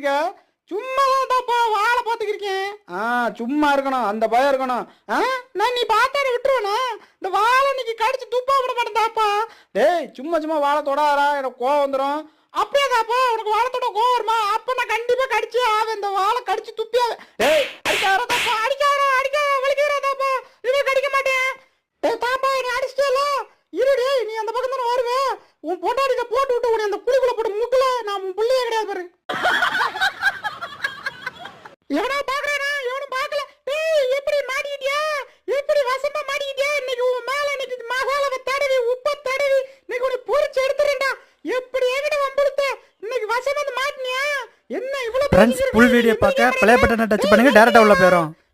இருக்க? சும்மா தான்ப்பா வாழை பார்த்துக்கிருக்கேன். சும்மா இருக்கணும், அந்த பயம் இருக்கணும். நான் நீ பார்த்தாரு விட்டுருவேனா? இந்த வாழை இன்னைக்கு கடிச்சு துப்பா விட மாட்டேன்தாப்பா. டேய் சும்மா சும்மா வாழை தொடாதா, எனக்கு கோவம் வந்துடும். அப்படியே தாப்பா உனக்கு வாழைத்தோட கோவம் வருமா? அப்ப நான் கண்டிப்பா கடிச்சே ஆவேன். இந்த வாழை கடிச்சு துப்பியாவே. டேய் அடிக்காரதாப்பா, அடிக்க வலிக்கிறாதாப்பா. இதை கடிக்க மாட்டேன். டேய் தாப்பா நீ அடிச்சிட்டேல இருடி, நீ அந்த பக்கம் தானே வருவே. உன் பொட்டாடிக்க போட்டு விட்டு உடனே அந்த குழிக்குள்ள போட்டு முக்குல நான் உன் பிள்ளையே கிடையாது பாரு. எவனா பாக்குறானா? எவனும் பாக்கல. டேய் எப்படி மாட்டிக்கிட்டியா? எப்படி வசமா மாட்டிக்கிட்டியா? இன்னைக்கு உன் மேல இன்னைக்கு மசாலாவை தடவி உப்பை தடவி இன்னைக்கு உன்னை பொரிச்சு எடுத்துறேன்டா. எப்படி என்கிட்ட வம்புடுத்த? இன்னைக்கு வசமா வந்து மாட்டினியா? என்ன இவ்வளவு ஃப்ரெண்ட்ஸ், ஃபுல் வீடியோ பார்க்க ப்ளே பட்டனை டச் பண்ணுங்க, டைரக்டா உள்ள போயிடும்.